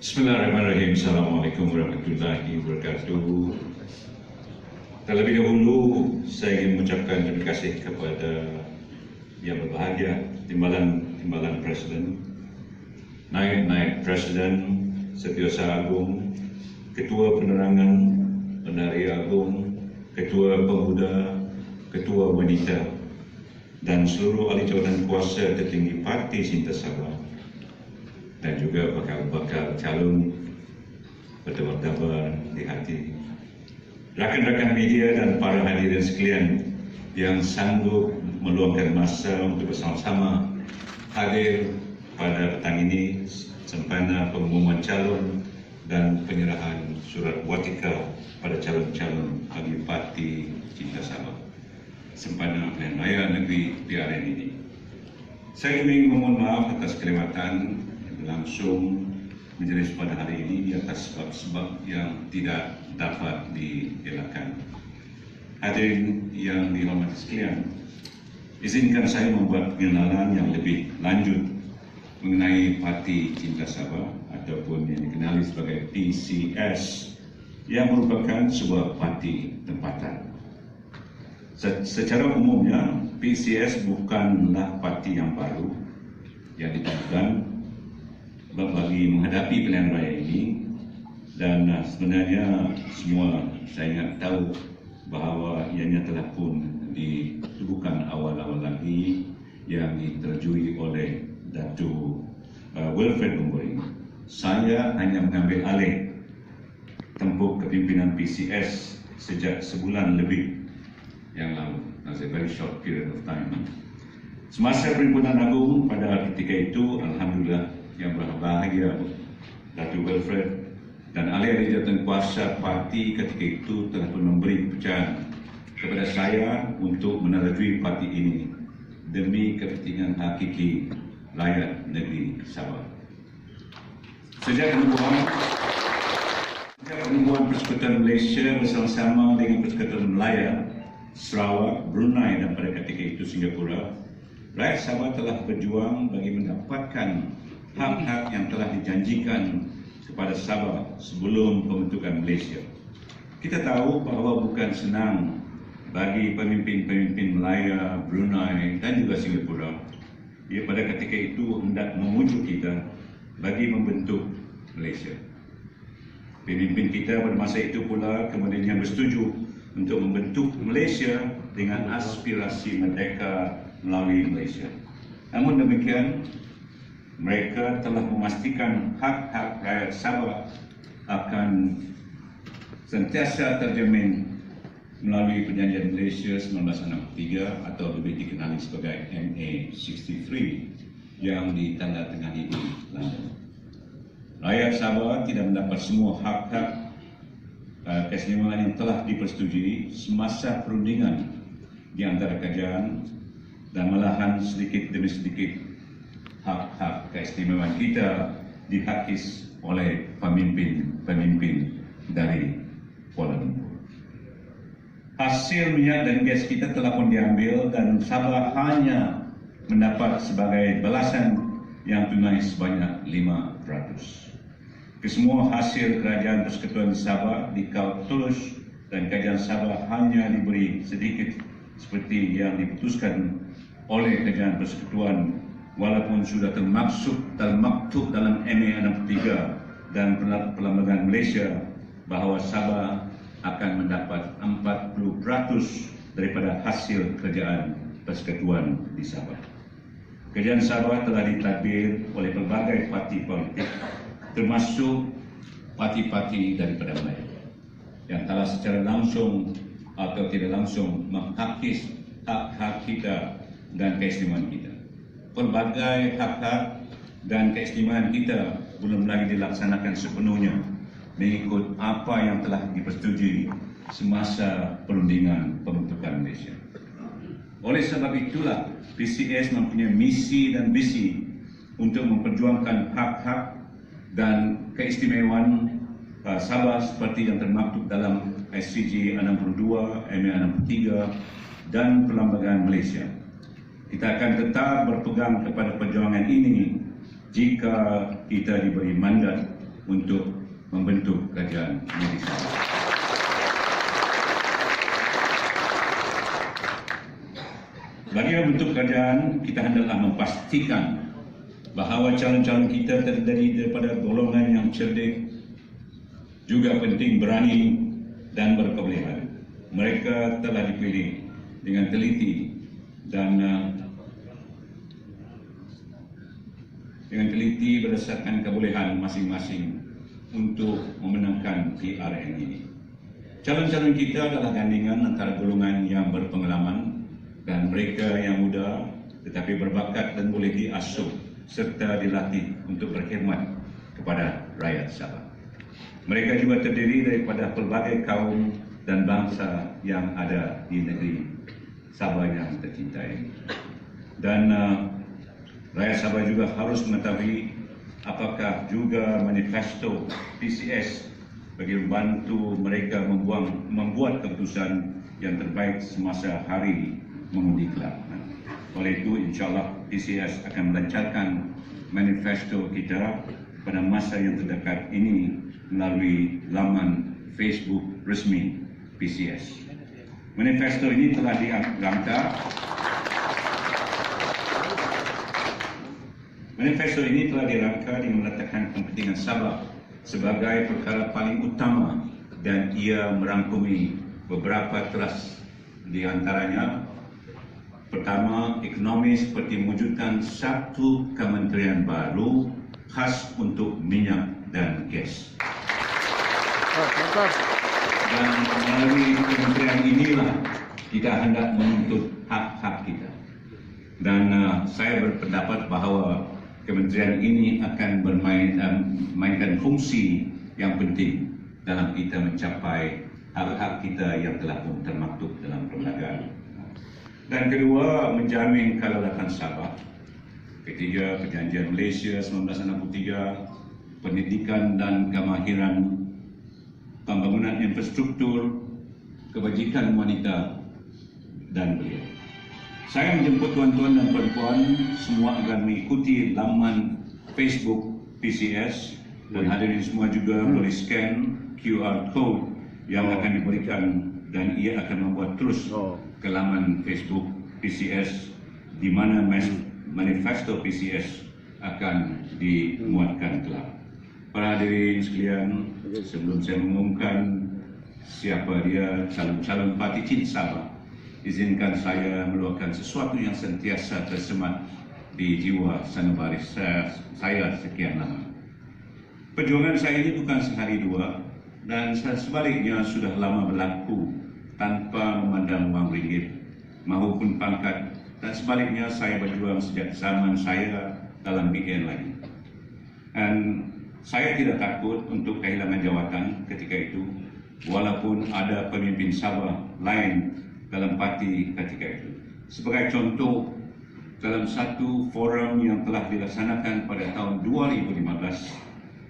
Bismillahirrahmanirrahim. Assalamualaikum warahmatullahi wabarakatuh. Terlebih dahulu, saya ingin mengucapkan terima kasih kepada yang berbahagia, Timbalan Presiden, Naib Presiden, Setiausaha Agung, Ketua Penerangan, Pendahari Agung, Ketua Pemuda, Ketua Wanita, dan seluruh ahli jawatan kuasa tertinggi Parti Cinta Sabah, dan juga bakal calon berdebar-debar di hati. Rakan-rakan media dan para hadirin sekalian yang sanggup meluangkan masa untuk bersama-sama hadir pada petang ini sempena pengumuman calon dan penyerahan surat watika pada calon-calon bagi Parti Cinta Sabah sempena Pilihan Raya Negeri PRN ini. Saya ingin memohon maaf atas kelewatan langsung majlis pada hari ini di atas sebab-sebab yang tidak dapat dielakkan. Hadirin yang dihormati sekalian, izinkan saya membuat pengenalan yang lebih lanjut mengenai Parti Cinta Sabah ataupun yang dikenali sebagai PCS yang merupakan sebuah parti tempatan. Secara umumnya, PCS bukanlah parti yang baru yang ditentukan bagi menghadapi pilihan raya ini, dan sebenarnya semua saya ingat tahu bahawa ianya telah pun ditubuhkan awal-awal lagi yang diterjui oleh Datuk Wilfred Unggoing. Saya hanya mengambil alih tempuk kepimpinan PCS sejak sebulan lebih yang lalu. That's a very short period of time. Semasa Perhimpunan Agung pada ketika itu, alhamdulillah, yang berbahagia Datuk Wilfred dan ahli-ahli jawatan kuasa parti ketika itu telah pun memberi kepercayaan kepada saya untuk menerjui parti ini demi kepentingan hakiki rakyat negeri Sabah. Sejak penubuhan Persekutuan Malaysia bersama-sama dengan Persekutuan Melaya, Sarawak, Brunei dan pada ketika itu Singapura, rakyat Sabah telah berjuang bagi mendapatkan hak-hak yang telah dijanjikan kepada Sabah sebelum pembentukan Malaysia. Kita tahu bahawa bukan senang bagi pemimpin-pemimpin Melaya, Brunei dan juga Singapura pada ketika itu hendak memujuk kita bagi membentuk Malaysia. Pemimpin kita pada masa itu pula kemudian bersetuju untuk membentuk Malaysia dengan aspirasi merdeka melalui Malaysia. Namun demikian, mereka telah memastikan hak-hak rakyat Sabah akan sentiasa terjamin melalui Perjanjian Malaysia 1963 atau lebih dikenali sebagai MA63 yang ditandatangani di London. Rakyat Sabah tidak mendapat semua hak-hak keistimewaan yang telah dipersetujui semasa perundingan di antara kerajaan, dan malahan sedikit demi sedikit hak-hak keistimewaan kita dihakis oleh pemimpin dari Kuala Lumpur. Hasil minyak dan gas kita telah pun diambil dan Sabah hanya mendapat sebagai balasan yang tunai sebanyak 5%. Kesemua hasil kerajaan Persekutuan Sabah dikau tulus dan kerajaan Sabah hanya diberi sedikit seperti yang diputuskan oleh kerajaan Persekutuan, walaupun sudah termaktub dalam MA63 dan Perlembagaan Malaysia bahawa Sabah akan mendapat 40% daripada hasil kerajaan Persekutuan di Sabah. Kerajaan Sabah telah ditadbir oleh pelbagai parti politik, termasuk parti-parti daripada Melayu yang telah secara langsung atau tidak langsung menghakis hak-hak kita dan keistimewaan kita. Pelbagai hak-hak dan keistimewaan kita belum lagi dilaksanakan sepenuhnya mengikut apa yang telah dipersetujui semasa perundingan pembentukan Malaysia. Oleh sebab itulah, PCS mempunyai misi dan visi untuk memperjuangkan hak-hak dan keistimewaan Sabah seperti yang termaktub dalam SCJ 62, MA 63 dan Perlembagaan Malaysia. Kita akan tetap berpegang kepada perjuangan ini jika kita diberi mandat untuk membentuk kerajaan negeri Sabah. Bagi membentuk kerajaan, kita hendaklah memastikan bahawa calon-calon kita terdiri daripada golongan yang cerdik, juga penting, berani dan berkebolehan. Mereka telah dipilih dengan teliti dan berdasarkan kebolehan masing-masing untuk memenangkan PRN ini. Calon-calon kita adalah gandingan antara golongan yang berpengalaman dan mereka yang muda tetapi berbakat dan boleh diasuh serta dilatih untuk berkhidmat kepada rakyat Sabah. Mereka juga terdiri daripada pelbagai kaum dan bangsa yang ada di negeri Sabah yang tercinta ini. Dan rakyat Sabah juga harus mengetahui apakah juga manifesto PCS bagi membantu mereka membuat keputusan yang terbaik semasa hari mengundi kelak. Oleh itu, insyaAllah PCS akan melancarkan manifesto kita pada masa yang terdekat ini melalui laman Facebook resmi PCS. Manifesto ini telah dirangka. Manifesto ini telah dirangka dengan meletakkan kepentingan Sabah sebagai perkara paling utama dan ia merangkumi beberapa teras, di antaranya pertama, ekonomi seperti mewujudkan satu kementerian baru khas untuk minyak dan gas. Dan melalui kementerian inilah kita hendak menuntut hak-hak kita. Dan saya berpendapat bahawa kementerian ini akan mainkan fungsi yang penting dalam kita mencapai hak-hak kita yang telah pun termaktub dalam perlembagaan. Dan kedua, menjamin kedaulatan Sabah. Ketiga, Perjanjian Malaysia 1963, pendidikan dan kemahiran, pembangunan infrastruktur, kebajikan wanita dan belia. Saya menjemput tuan-tuan dan puan-puan semua agar mengikuti laman Facebook PCS dan hadirin semua juga boleh scan QR code yang akan diberikan dan ia akan membuat terus ke laman Facebook PCS di mana manifesto PCS akan dimuatkan kelak. Para hadirin sekalian, sebelum saya mengumumkan siapa dia calon-calon parti Cinta Sabah, izinkan saya meluahkan sesuatu yang sentiasa tersemat di jiwa sanubari saya sekian lama. Perjuangan saya ini bukan sehari dua dan sebaliknya sudah lama berlaku tanpa memandang wang ringgit maupun pangkat, dan sebaliknya saya berjuang sejak zaman saya dalam BN lagi. Dan saya tidak takut untuk kehilangan jawatan ketika itu, walaupun ada pemimpin Sabah lain dalam parti ketika itu. Sebagai contoh, dalam satu forum yang telah dilaksanakan pada tahun 2015,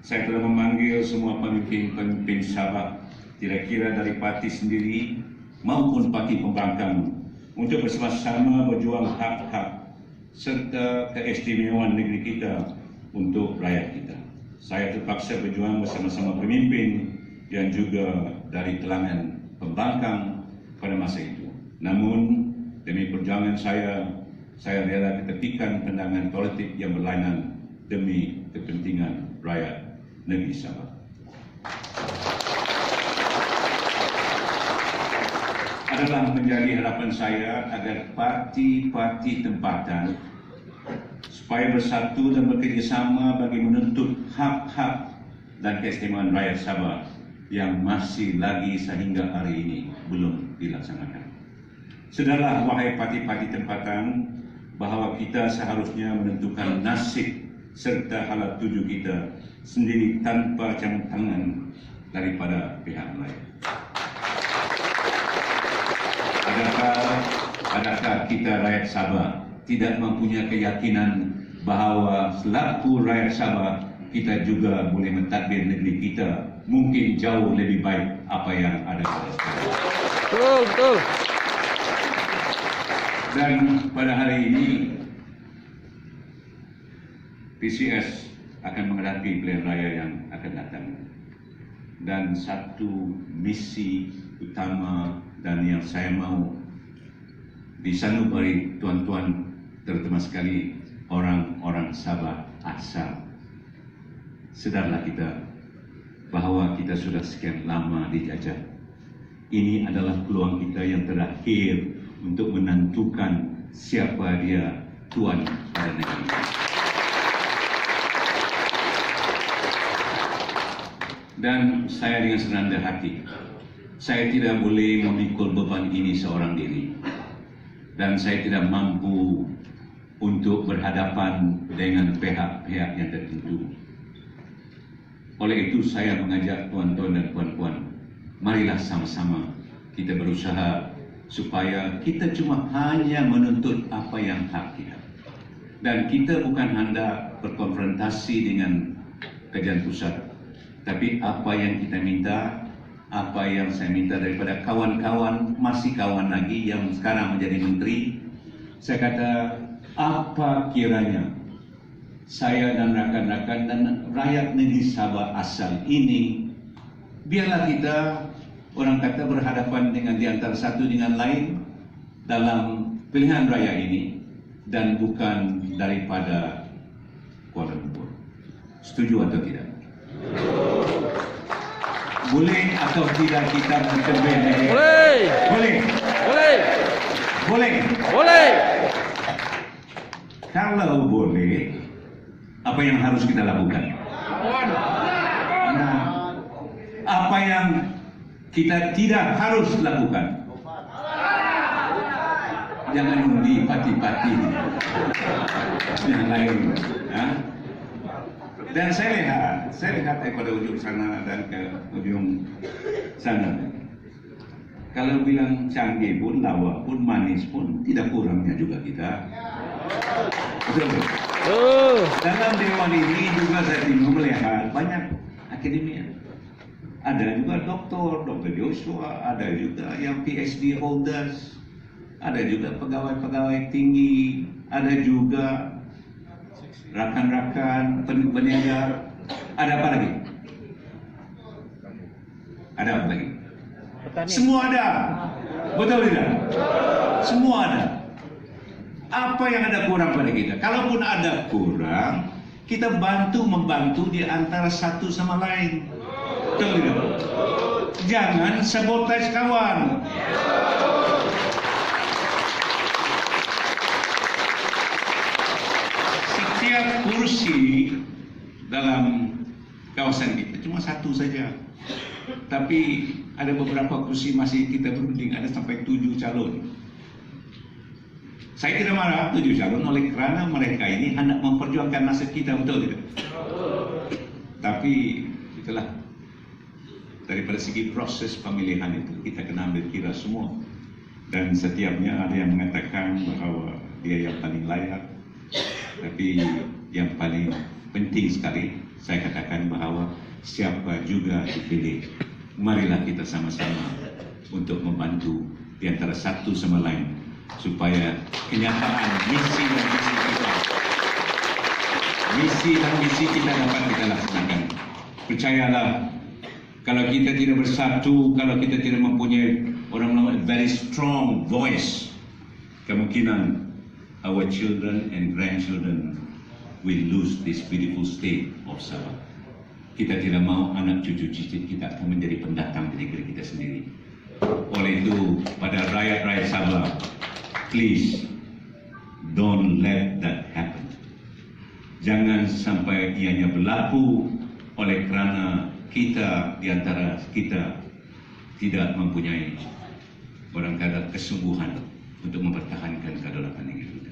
saya telah memanggil semua pemimpin Sabah, kira-kira dari parti sendiri maupun parti pembangkang, untuk bersama-sama berjuang hak-hak serta keistimewaan negeri kita untuk rakyat kita. Saya terpaksa berjuang bersama-sama pemimpin yang juga dari kalangan pembangkang pada masa itu. Namun, demi perjuangan saya rela ketepikan pandangan politik yang berlainan demi kepentingan rakyat negeri Sabah. Adalah menjadi harapan saya agar parti-parti tempatan supaya bersatu dan bekerjasama bagi menuntut hak-hak dan keistimewaan rakyat Sabah yang masih lagi sehingga hari ini belum dilaksanakan. Sedarlah wahai parti-parti tempatan bahawa kita seharusnya menentukan nasib serta halat tuju kita sendiri tanpa campur tangan daripada pihak lain. Adakah kita rakyat Sabah tidak mempunyai keyakinan bahawa selaku rakyat Sabah kita juga boleh mentadbir negeri kita mungkin jauh lebih baik apa yang ada pada sekarang. Betul. Dan pada hari ini PCS akan menghadapi pilihan raya yang akan datang. Dan satu misi utama dan yang saya mau disanubari tuan-tuan, terutama sekali orang-orang Sabah asal. Sedarlah kita bahwa kita sudah sekian lama dijajah. Ini adalah peluang kita yang terakhir untuk menentukan siapa dia tuan pada negeri ini. Dan saya dengan senang hati, saya tidak boleh memikul beban ini seorang diri. Dan saya tidak mampu untuk berhadapan dengan pihak-pihak yang tertentu. Oleh itu saya mengajak tuan-tuan dan puan-puan, marilah sama-sama kita berusaha supaya kita cuma hanya menuntut apa yang hak kita. Dan kita bukan hendak berkonfrontasi dengan kerajaan pusat. Tapi apa yang kita minta, apa yang saya minta daripada kawan-kawan, masih kawan lagi yang sekarang menjadi menteri, saya kata, apa kiranya saya dan rakan-rakan dan rakyat negeri Sabah asal ini, biarlah kita, orang kata, berhadapan dengan di antara satu dengan lain dalam pilihan raya ini, dan bukan daripada Kuala Lumpur. Setuju atau tidak? Boleh atau tidak kita berkebun? Boleh. Boleh. Boleh. Boleh. Boleh. Kalau boleh, apa yang harus kita lakukan? Nah, apa yang kita tidak harus lakukan? Jangan undi pati-pati yang lain. Ya? Dan saya lihat daripada ujung sana dan ke ujung sana. Kalau bilang canggih pun, lawa pun, manis pun, tidak kurangnya juga kita. Betul. Dalam dewan ini juga saya melihat banyak akademia. Ada juga Dr. Joshua, ada juga yang PhD holders, ada juga pegawai-pegawai tinggi, ada juga rakan-rakan peniaga. Ada apa lagi? Ada apa lagi? Petani. Semua ada. Betul tidak? Semua ada. Apa yang ada kurang pada kita? Kalaupun ada kurang, kita membantu di antara satu sama lain. Betul tidak? Jangan sabotage kawan. Setiap kursi dalam kawasan kita cuma satu saja. Tapi ada beberapa kursi masih kita berunding, ada sampai 7 calon. Saya tidak marah 7 calon oleh kerana mereka ini hendak memperjuangkan nasib kita, betul tidak? Tapi itulah, daripada segi proses pemilihan itu kita kena ambil kira semua. Dan setiapnya ada yang mengatakan bahawa dia yang paling layak. Tapi yang paling penting sekali saya katakan bahawa siapa juga dipilih, marilah kita sama-sama untuk membantu di antara satu sama lain supaya kenyataan misi dan misi kita dapat kita laksanakan. Percayalah, kalau kita tidak bersatu, kalau kita tidak mempunyai very strong voice, kemungkinan our children and grandchildren will lose this beautiful state of Sabah. Kita tidak mau anak cucu cicit kita akan menjadi pendatang di negeri kita sendiri. Oleh itu, pada rakyat-rakyat Sabah, please don't let that happen. Jangan sampai ianya berlaku oleh kerana kita di antara kita tidak mempunyai orang kata kesungguhan untuk mempertahankan kedaulatan negeri kita.